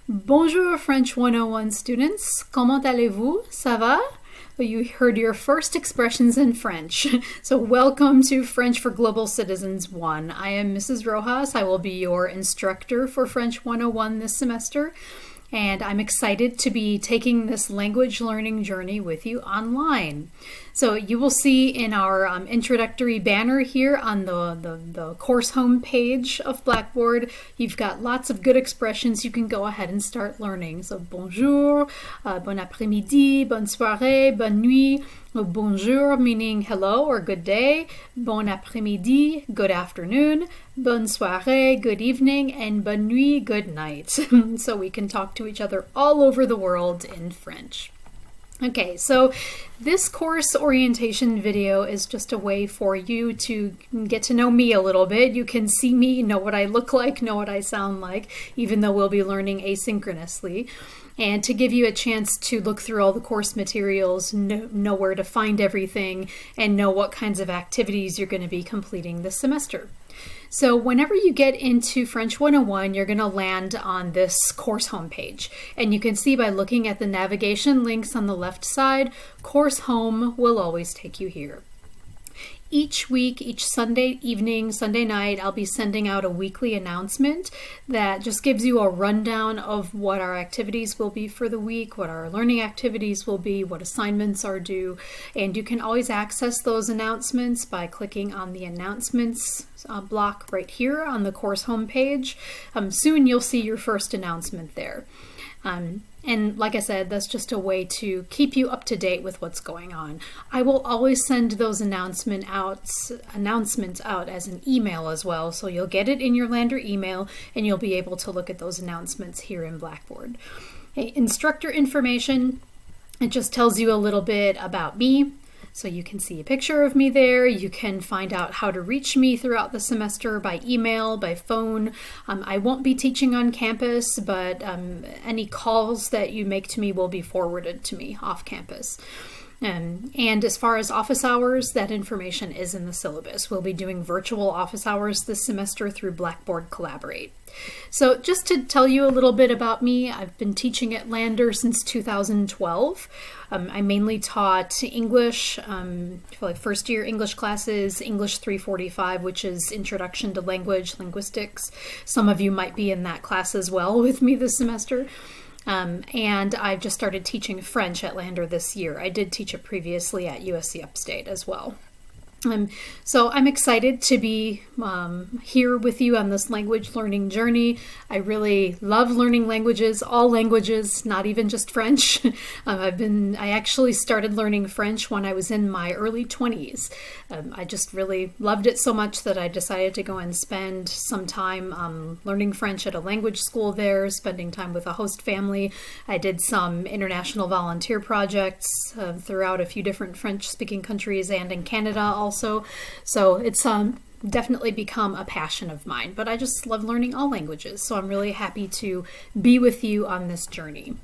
Bonjour French 101 students, comment allez-vous? Ça va? You heard your first expressions in French. So welcome to French for Global Citizens 1. I am Mrs. Rojas. I will be your instructor for French 101 this semester. And I'm excited to be taking this language learning journey with you online. So you will see in our introductory banner here on the course home page of Blackboard, you've got lots of good expressions you can go ahead and start learning. So bonjour, bon après-midi, bonne soirée, bonne nuit. Bonjour meaning hello or good day, bon après-midi, good afternoon, bonne soirée, good evening, and bonne nuit, good night. So we can talk to each other all over the world in French. Okay, so this course orientation video is just a way for you to get to know me a little bit. You can see me, know what I look like, know what I sound like, even though we'll be learning asynchronously. And to give you a chance to look through all the course materials, know where to find everything, and know what kinds of activities you're going to be completing this semester. So whenever you get into French 101, you're going to land on this course homepage. And you can see by looking at the navigation links on the left side, course home will always take you here. Each week, each Sunday evening, Sunday night, I'll be sending out a weekly announcement that just gives you a rundown of what our activities will be for the week, what our learning activities will be, what assignments are due, and you can always access those announcements by clicking on the announcements block right here on the course homepage. Soon you'll see your first announcement there. And like I said, that's just a way to keep you up to date with what's going on. I will always send those announcements out as an email as well, so you'll get it in your Lander email and you'll be able to look at those announcements here in Blackboard. Hey, instructor information, it just tells you a little bit about me. So you can see a picture of me there. You can find out how to reach me throughout the semester by email, by phone. I won't be teaching on campus, but any calls that you make to me will be forwarded to me off campus. And as far as office hours, that information is in the syllabus. We'll be doing virtual office hours this semester through Blackboard Collaborate. So just to tell you a little bit about me, I've been teaching at Lander since 2012. I mainly taught English, for like first year English classes, English 345, which is Introduction to Language, Linguistics. Some of you might be in that class as well with me this semester. And I've just started teaching French at Lander this year. I did teach it previously at USC Upstate as well. So I'm excited to be here with you on this language learning journey. I really love learning languages, all languages, not even just French. I actually started learning French when I was in my early 20s. I just really loved it so much that I decided to go and spend some time learning French at a language school there, spending time with a host family. I did some international volunteer projects throughout a few different French-speaking countries and in Canada also. So it's definitely become a passion of mine, but I just love learning all languages. So I'm really happy to be with you on this journey.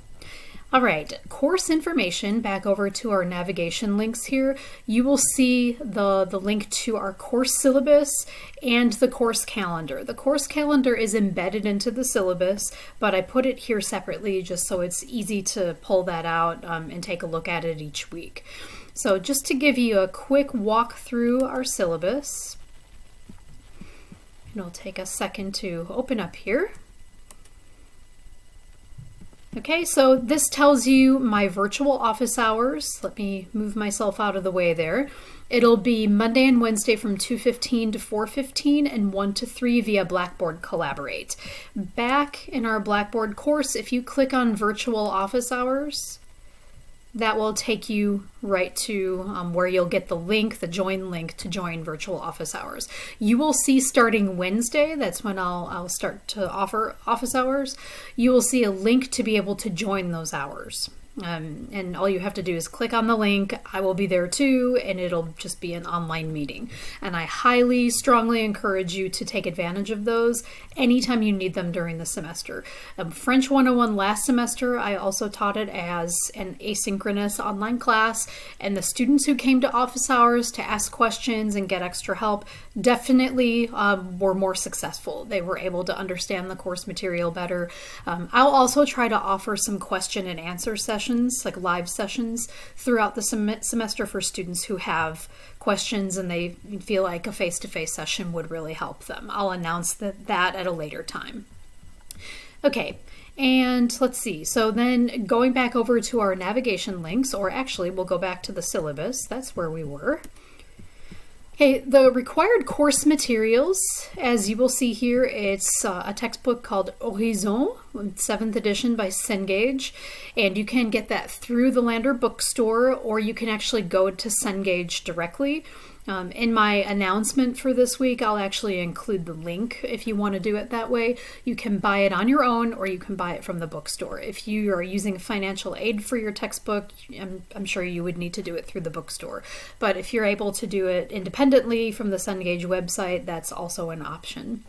All right, course information, back over to our navigation links here. You will see the link to our course syllabus and the course calendar. The course calendar is embedded into the syllabus, but I put it here separately just so it's easy to pull that out and take a look at it each week. So just to give you a quick walk through our syllabus, and it'll take a second to open up here. Okay, so this tells you my virtual office hours. Let me move myself out of the way there. It'll be Monday and Wednesday from 2:15 to 4:15 and 1 to 3 via Blackboard Collaborate. Back in our Blackboard course, if you click on virtual office hours, that will take you right to where you'll get the link, the join link to join virtual office hours. You will see starting Wednesday, that's when I'll start to offer office hours, you will see a link to be able to join those hours. And all you have to do is click on the link. I will be there too, and it'll just be an online meeting. And I highly, strongly encourage you to take advantage of those anytime you need them during the semester. French 101 last semester, I also taught it as an asynchronous online class, and the students who came to office hours to ask questions and get extra help definitely were more successful. They were able to understand the course material better. I'll also try to offer some question and answer sessions, like live sessions, throughout the semester for students who have questions and they feel like a face-to-face session would really help them. I'll announce that at a later time. Okay, and let's see. So then going back over to our navigation links, or actually we'll go back to the syllabus. That's where we were. Okay, the required course materials, as you will see here, it's a textbook called Horizon, 7th edition by Cengage, and you can get that through the Lander bookstore, or you can actually go to Cengage directly. In my announcement for this week, I'll actually include the link if you want to do it that way. You can buy it on your own, or you can buy it from the bookstore. If you are using financial aid for your textbook, I'm sure you would need to do it through the bookstore. But if you're able to do it independently from the Cengage website, that's also an option.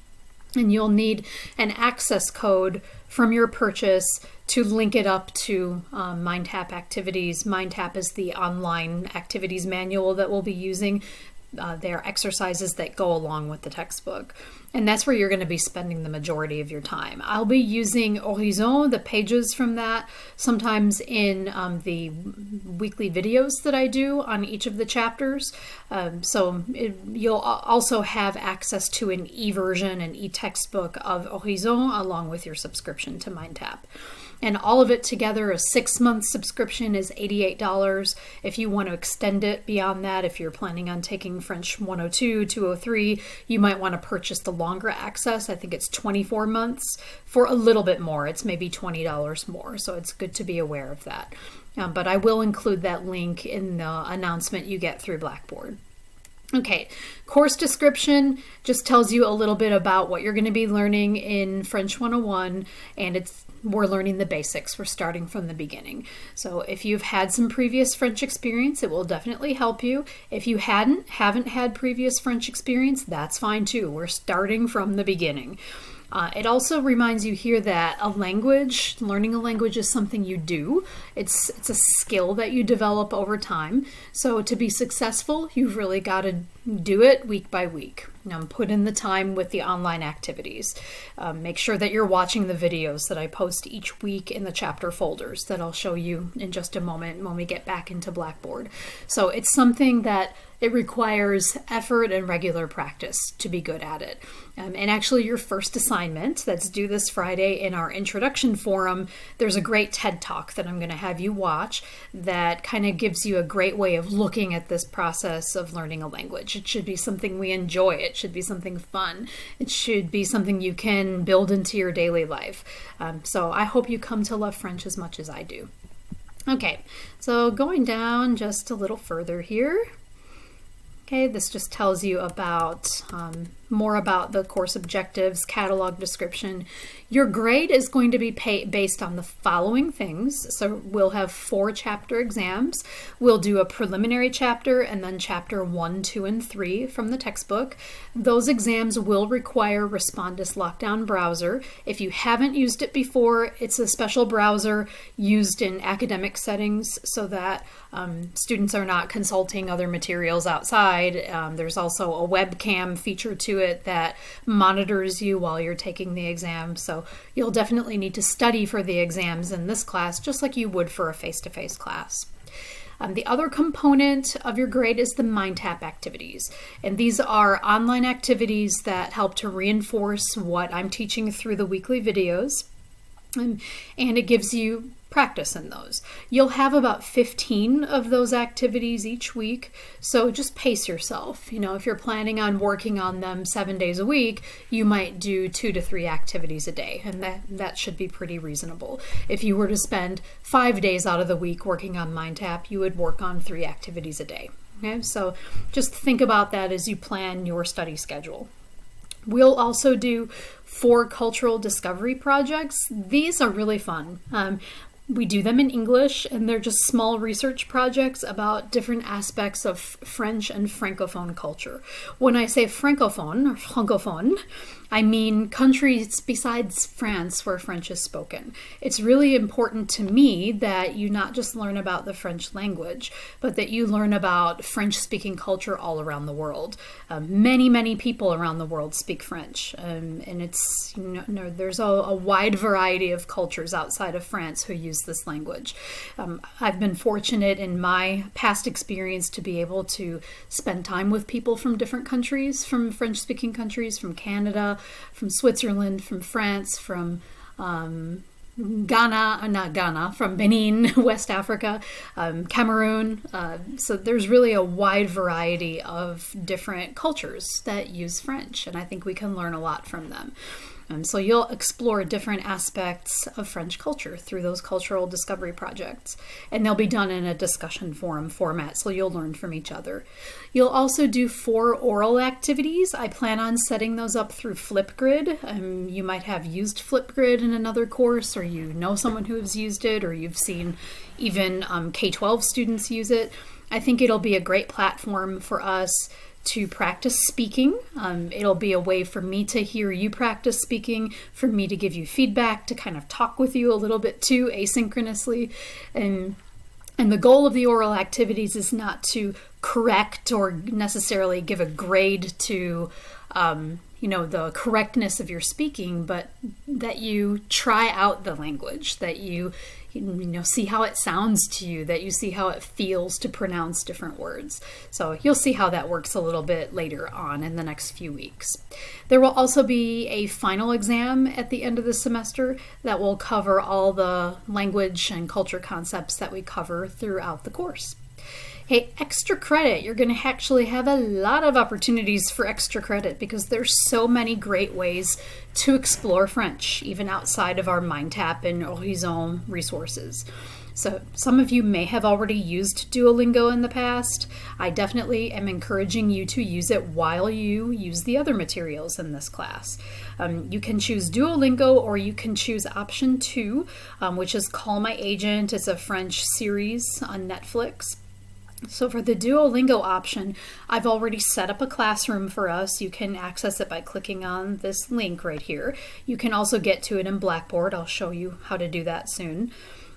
And you'll need an access code from your purchase to link it up to Mindtap activities. Mindtap is the online activities manual that we'll be using. They're exercises that go along with the textbook. And that's where you're going to be spending the majority of your time. I'll be using Horizon, the pages from that, sometimes in the weekly videos that I do on each of the chapters. You'll also have access to an e-version, an e-textbook of Horizon along with your subscription to Mindtap. And all of it together, a 6-month subscription is $88. If you want to extend it beyond that, if you're planning on taking French 102, 203, you might want to purchase the longer access. I think it's 24 months for a little bit more. It's maybe $20 more, so it's good to be aware of that. But I will include that link in the announcement you get through Blackboard. Okay, course description just tells you a little bit about what you're going to be learning in French 101, and we're learning the basics. We're starting from the beginning. So if you've had some previous French experience, it will definitely help you. If you haven't had previous French experience, that's fine too. We're starting from the beginning. It also reminds you here that learning a language is something you do. It's a skill that you develop over time. So to be successful, you've really got to do it week by week. Put in the time with the online activities. Make sure that you're watching the videos that I post each week in the chapter folders that I'll show you in just a moment when we get back into Blackboard. So it's something that it requires effort and regular practice to be good at it. And actually your first assignment that's due this Friday in our introduction forum, there's a great TED Talk that I'm going to have you watch that kind of gives you a great way of looking at this process of learning a language. It should be something we enjoy. It should be something fun. It should be something you can build into your daily life. So I hope you come to love French as much as I do. Okay, so going down just a little further here. Okay, this just tells you about more about the course objectives, catalog description. Your grade is going to be based on the following things. So we'll have 4 chapter exams. We'll do a preliminary chapter and then chapter 1, 2, and 3 from the textbook. Those exams will require Respondus Lockdown Browser. If you haven't used it before, it's a special browser used in academic settings so that students are not consulting other materials outside. There's also a webcam feature to it that monitors you while you're taking the exam. So you'll definitely need to study for the exams in this class, just like you would for a face-to-face class. The other component of your grade is the Mindtap activities. And these are online activities that help to reinforce what I'm teaching through the weekly videos. And it gives you practice in those. You'll have about 15 of those activities each week, so just pace yourself. If you're planning on working on them 7 days a week, you might do 2 to 3 activities a day, and that should be pretty reasonable. If you were to spend 5 days out of the week working on Mindtap, you would work on 3 activities a day. Okay, so just think about that as you plan your study schedule. We'll also do 4 cultural discovery projects. These are really fun. We do them in English, and they're just small research projects about different aspects of French and Francophone culture. When I say Francophone or Francophone, I mean countries besides France where French is spoken. It's really important to me that you not just learn about the French language, but that you learn about French-speaking culture all around the world. Many people around the world speak French, and it's there's a wide variety of cultures outside of France who use this language. I've been fortunate in my past experience to be able to spend time with people from different countries, from French-speaking countries, from Canada, from Switzerland, from France, from from Benin, West Africa, Cameroon. So there's really a wide variety of different cultures that use French, and I think we can learn a lot from them. So you'll explore different aspects of French culture through those cultural discovery projects, and they'll be done in a discussion forum format, so you'll learn from each other. You'll also do 4 oral activities. I plan on setting those up through Flipgrid. You might have used Flipgrid in another course, or you know someone who has used it, or you've seen even K-12 students use it. I think it'll be a great platform for us to practice speaking. It'll be a way for me to hear you practice speaking, for me to give you feedback, to kind of talk with you a little bit too, asynchronously. And the goal of the oral activities is not to correct or necessarily give a grade to the correctness of your speaking, but that you try out the language, that you see how it sounds to you, that you see how it feels to pronounce different words. So you'll see how that works a little bit later on in the next few weeks. There will also be a final exam at the end of the semester that will cover all the language and culture concepts that we cover throughout the course. Hey, extra credit. You're going to actually have a lot of opportunities for extra credit because there's so many great ways to explore French, even outside of our Mindtap and Horizon resources. So some of you may have already used Duolingo in the past. I definitely am encouraging you to use it while you use the other materials in this class. You can choose Duolingo, or you can choose option 2, which is Call My Agent. It's a French series on Netflix. So for the Duolingo option, I've already set up a classroom for us. You can access it by clicking on this link right here. You can also get to it in Blackboard. I'll show you how to do that soon.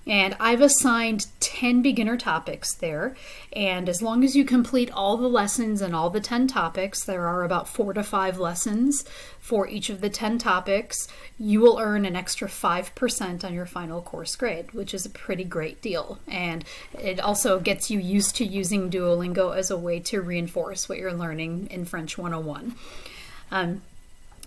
And I've assigned 10 beginner topics there. And as long as you complete all the lessons and all the 10 topics, there are about 4 to 5 lessons for each of the 10 topics, you will earn an extra 5% on your final course grade, which is a pretty great deal. And it also gets you used to using Duolingo as a way to reinforce what you're learning in French 101.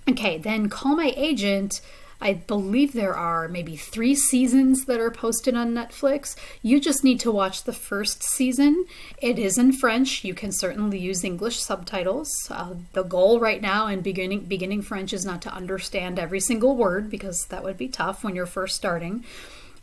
Okay, then Call My Agent. I believe there are maybe 3 seasons that are posted on Netflix. You just need to watch the first season. It is in French. You can certainly use English subtitles. The goal right now in beginning French is not to understand every single word, because that would be tough when you're first starting.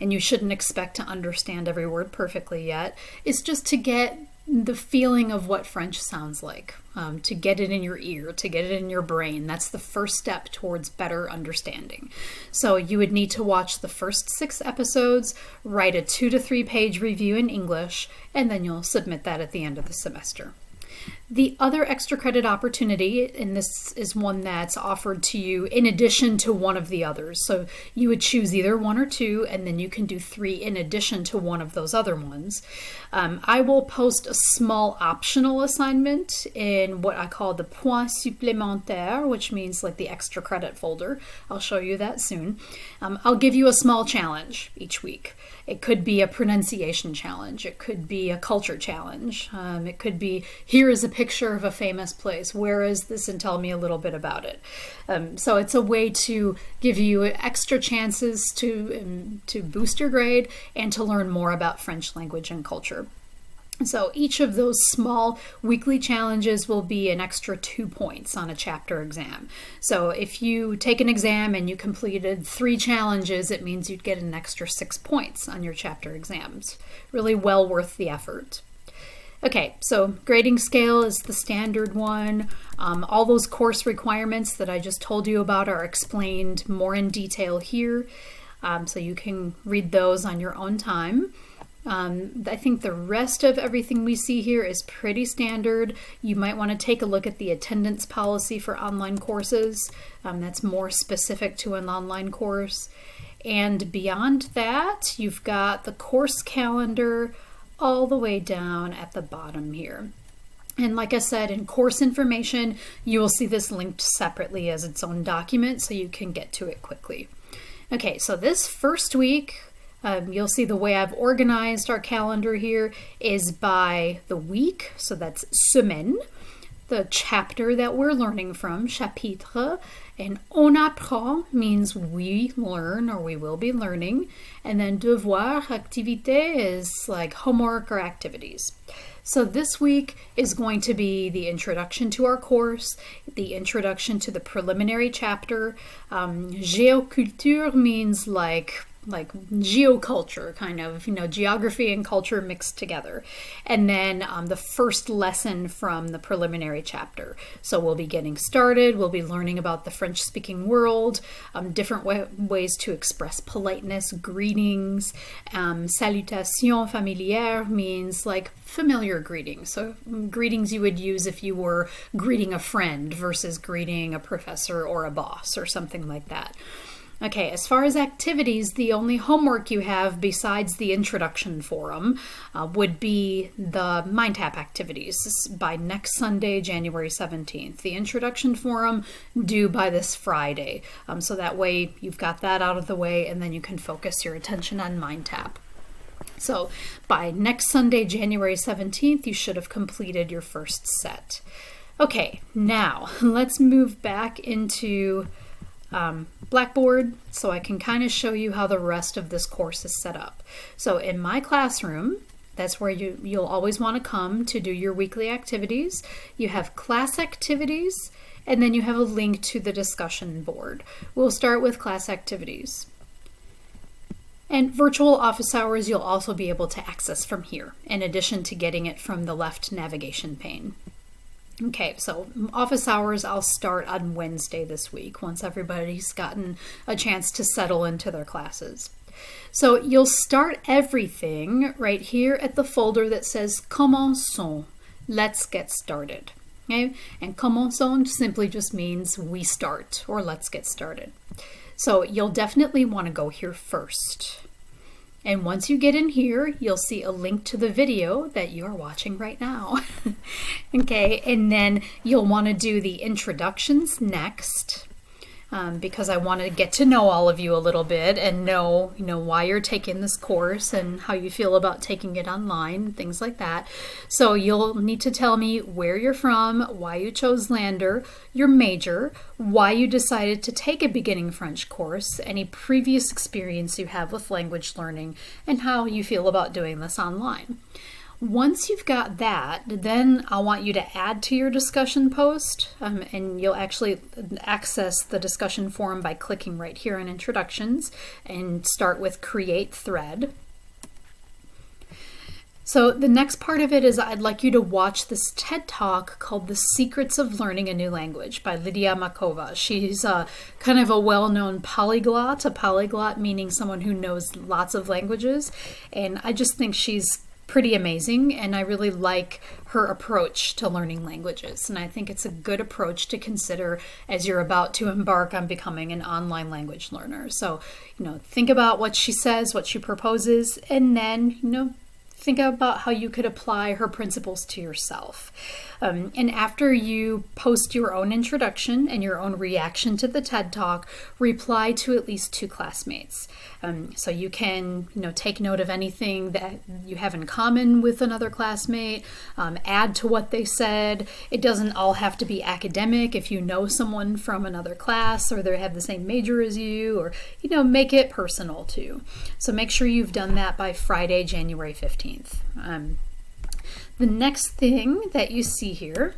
And you shouldn't expect to understand every word perfectly yet. It's just to get the feeling of what French sounds like, to get it in your ear, to get it in your brain. That's the first step towards better understanding. So you would need to watch the first 6 episodes, write a 2 to 3 page review in English, and then you'll submit that at the end of the semester. The other extra credit opportunity, and this is one that's offered to you in addition to one of the others. So you would choose either 1 or 2, and then you can do 3 in addition to one of those other ones. I will post a small optional assignment in what I call the points supplémentaires, which means like the extra credit folder. I'll show you that soon. I'll give you a small challenge each week. It could be a pronunciation challenge. It could be a culture challenge. It could be, here is a picture of a famous place. Where is this? And tell me a little bit about it. So it's a way to give you extra chances to boost your grade and to learn more about French language and culture. So each of those small weekly challenges will be an extra 2 points on a chapter exam. So if you take an exam and you completed 3 challenges, it means you'd get an extra 6 points on your chapter exams. Really well worth the effort. Okay, so grading scale is the standard one. All those course requirements that I just told you about are explained more in detail here. so you can read those on your own time. I think the rest of everything we see here is pretty standard. You might want to take a look at the attendance policy for online courses. That's more specific to an online course. And beyond that, you've got the course calendar all the way down at the bottom here. And like I said, in course information, you will see this linked separately as its own document so you can get to it quickly. Okay, so this first week, you'll see the way I've organized our calendar here is by the week, so that's semaine, the chapter that we're learning from, chapitre, and on apprend means we learn or we will be learning, and then devoir, activité is like homework or activities. So this week is going to be the introduction to our course, the introduction to the preliminary chapter. Géoculture means like geoculture, kind of, geography and culture mixed together. And then the first lesson from the preliminary chapter. So we'll be getting started. We'll be learning about the French-speaking world, different ways to express politeness, greetings. Salutation familière means like familiar greetings. So greetings you would use if you were greeting a friend versus greeting a professor or a boss or something like that. Okay, as far as activities, the only homework you have besides the introduction forum would be the Mindtap activities by next Sunday, January 17th. The introduction forum due by this Friday. So that way you've got that out of the way and then you can focus your attention on Mindtap. So by next Sunday, January 17th, you should have completed your first set. Okay, now let's move back into Blackboard so I can kind of show you how the rest of this course is set up. So in my classroom, that's where you'll always want to come to do your weekly activities. You have class activities, and then you have a link to the discussion board. We'll start with class activities. And virtual office hours you'll also be able to access from here, in addition to getting it from the left navigation pane. Okay, so office hours I'll start on Wednesday this week once everybody's gotten a chance to settle into their classes. So you'll start everything right here at the folder that says Commençons, let's get started. Okay, and Commençons simply just means we start or let's get started. So you'll definitely want to go here first. And once you get in here, you'll see a link to the video that you are watching right now. Okay, and then you'll want to do the introductions next. Because I want to get to know all of you a little bit and know, why you're taking this course and how you feel about taking it online, things like that. So you'll need to tell me where you're from, why you chose Lander, your major, why you decided to take a beginning French course, any previous experience you have with language learning, and how you feel about doing this online. Once you've got that, then I'll want you to add to your discussion post, and you'll actually access the discussion forum by clicking right here on Introductions and start with Create Thread. So the next part of it is I'd like you to watch this TED Talk called The Secrets of Learning a New Language by Lydia Makova. She's kind of a well-known polyglot, a polyglot meaning someone who knows lots of languages, and I just think she's pretty amazing, and I really like her approach to learning languages, and I think it's a good approach to consider as you're about to embark on becoming an online language learner. So, think about what she says, what she proposes, and then, think about how you could apply her principles to yourself. And after you post your own introduction and your own reaction to the TED Talk, reply to at least 2 classmates. So you can, take note of anything that you have in common with another classmate, add to what they said. It doesn't all have to be academic. If you know someone from another class or they have the same major as you, or, make it personal too. So make sure you've done that by Friday, January 15th. The next thing that you see here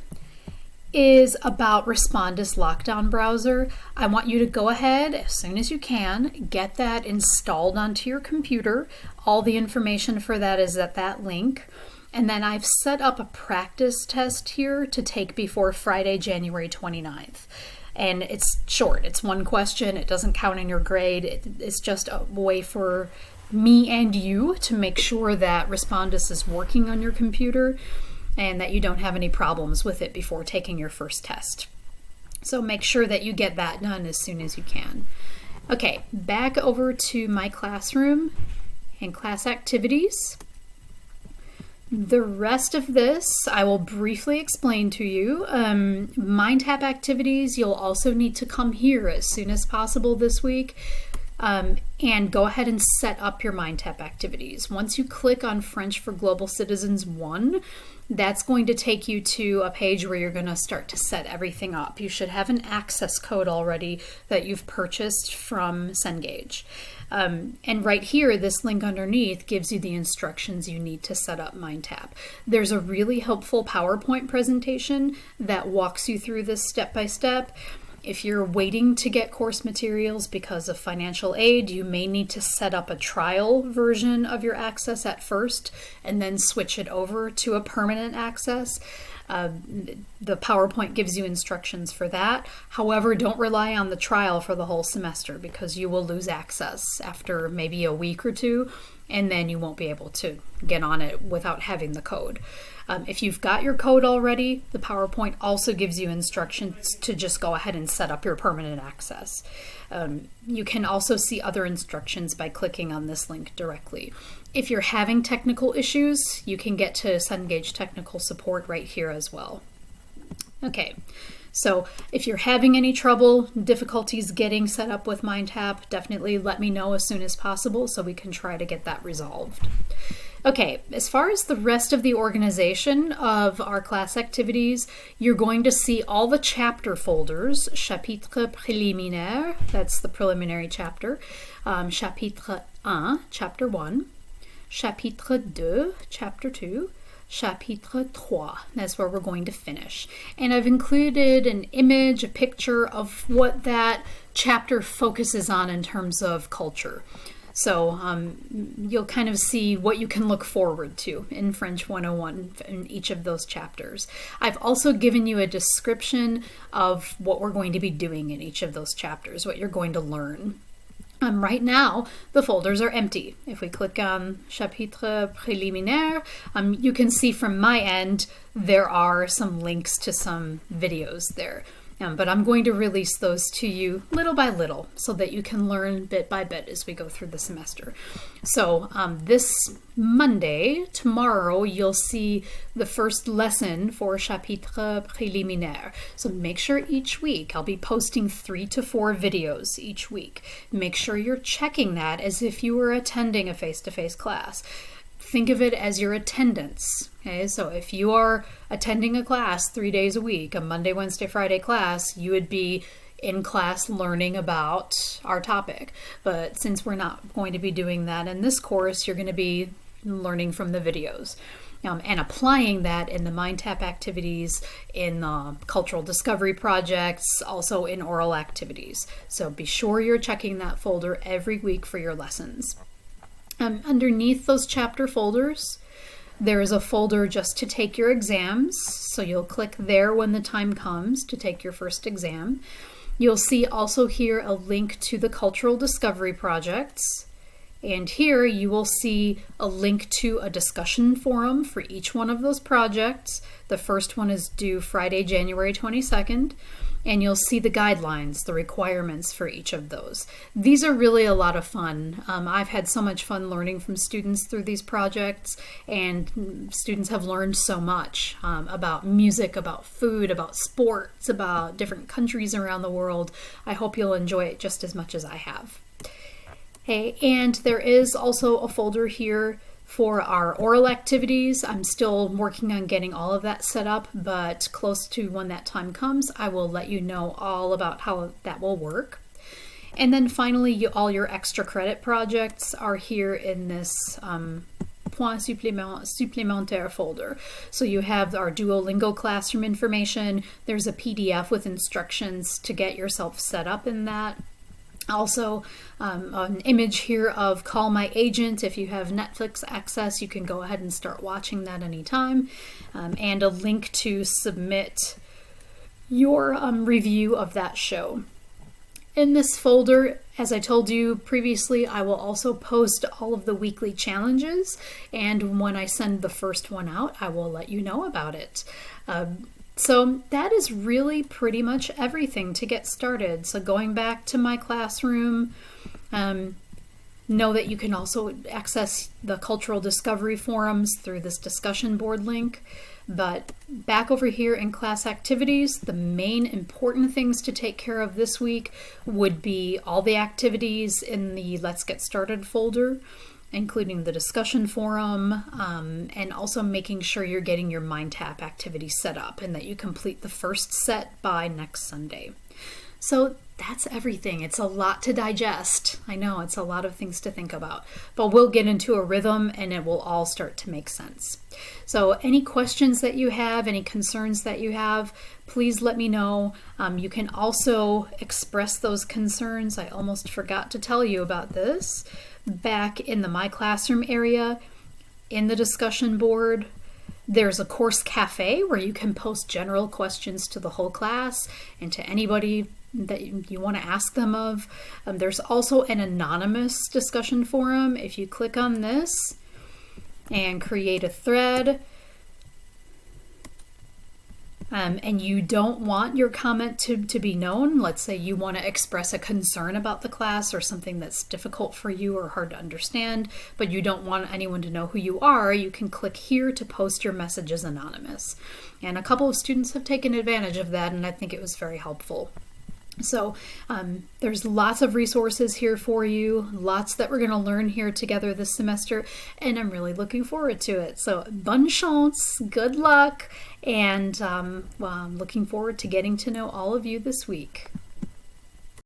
is about Respondus Lockdown Browser. I want you to go ahead as soon as you can, get that installed onto your computer. All the information for that is at that link. And then I've set up a practice test here to take before Friday, January 29th. And it's short. It's one question. It doesn't count in your grade. It's just a way for me and you to make sure that Respondus is working on your computer and that you don't have any problems with it before taking your first test. So make sure that you get that done as soon as you can. Okay, back over to my classroom and class activities. The rest of this I will briefly explain to you. Mindtap activities, you'll also need to come here as soon as possible this week and go ahead and set up your Mindtap activities. Once you click on French for Global Citizens 1, that's going to take you to a page where you're going to start to set everything up. You should have an access code already that you've purchased from Cengage. And right here, this link underneath gives you the instructions you need to set up Mindtap. There's a really helpful PowerPoint presentation that walks you through this step by step. If you're waiting to get course materials because of financial aid, you may need to set up a trial version of your access at first and then switch it over to a permanent access. The PowerPoint gives you instructions for that. However, don't rely on the trial for the whole semester because you will lose access after maybe a week or two, and then you won't be able to get on it without having the code. If you've got your code already, the PowerPoint also gives you instructions to just go ahead and set up your permanent access. You can also see other instructions by clicking on this link directly. If you're having technical issues, you can get to Cengage technical support right here as well. Okay, so if you're having any trouble, difficulties getting set up with Mindtap, definitely let me know as soon as possible so we can try to get that resolved. Okay, as far as the rest of the organization of our class activities, you're going to see all the chapter folders, Chapitra Preliminaire, that's the preliminary chapter, Chapitre 1, chapter 1, Chapitre 2, chapter 2, Chapitre 3, that's where we're going to finish. And I've included an image, a picture of what that chapter focuses on in terms of culture. So you'll kind of see what you can look forward to in French 101 in each of those chapters. I've also given you a description of what we're going to be doing in each of those chapters, what you're going to learn. Right now, the folders are empty. If we click on Chapitre Preliminaire, you can see from my end, there are some links to some videos there. But I'm going to release those to you little by little so that you can learn bit by bit as we go through the semester. So this Monday, tomorrow, you'll see the first lesson for Chapitre Preliminaire. So make sure each week, I'll be posting 3 to 4 videos each week. Make sure you're checking that as if you were attending a face-to-face class. Think of it as your attendance. Okay, so if you are attending a class 3 days a week, a Monday, Wednesday, Friday class, you would be in class learning about our topic. But since we're not going to be doing that in this course, you're going to be learning from the videos and applying that in the Mindtap activities, in the cultural discovery projects, also in oral activities. So be sure you're checking that folder every week for your lessons. Underneath those chapter folders, there is a folder just to take your exams. So you'll click there when the time comes to take your first exam. You'll see also here a link to the cultural discovery projects. And here you will see a link to a discussion forum for each one of those projects. The first one is due Friday, January 22nd. And you'll see the guidelines, the requirements for each of those. These are really a lot of fun. I've had so much fun learning from students through these projects, and students have learned so much about music, about food, about sports, about different countries around the world. I hope you'll enjoy it just as much as I have. Hey, and there is also a folder here for our oral activities. I'm still working on getting all of that set up, but close to when that time comes, I will let you know all about how that will work. And then finally, all your extra credit projects are here in this Point Supplémentaire folder. So you have our Duolingo classroom information. There's a PDF with instructions to get yourself set up in that. Also, an image here of Call My Agent. If you have Netflix access, you can go ahead and start watching that anytime. And a link to submit your review of that show. In this folder, as I told you previously, I will also post all of the weekly challenges, and when I send the first one out, I will let you know about it. So that is really pretty much everything to get started. So going back to my classroom, know that you can also access the Cultural Discovery Forums through this discussion board link. But back over here in class activities, the main important things to take care of this week would be all the activities in the Let's Get Started folder, including the discussion forum, and also making sure you're getting your Mindtap activity set up and that you complete the first set by next Sunday. So that's everything. It's a lot to digest. I know it's a lot of things to think about, but we'll get into a rhythm and it will all start to make sense. So any questions that you have, any concerns that you have, please let me know. You can also express those concerns. I almost forgot to tell you about this. Back in the My Classroom area, in the discussion board, there's a course cafe where you can post general questions to the whole class and to anybody that you want to ask them of. There's also an anonymous discussion forum. If you click on this and create a thread, and you don't want your comment to be known, let's say you want to express a concern about the class or something that's difficult for you or hard to understand, but you don't want anyone to know who you are, you can click here to post your message as anonymous. And a couple of students have taken advantage of that, and I think it was very helpful. So there's lots of resources here for you, lots that we're going to learn here together this semester, and I'm really looking forward to it. So bonne chance, good luck, and I'm looking forward to getting to know all of you this week.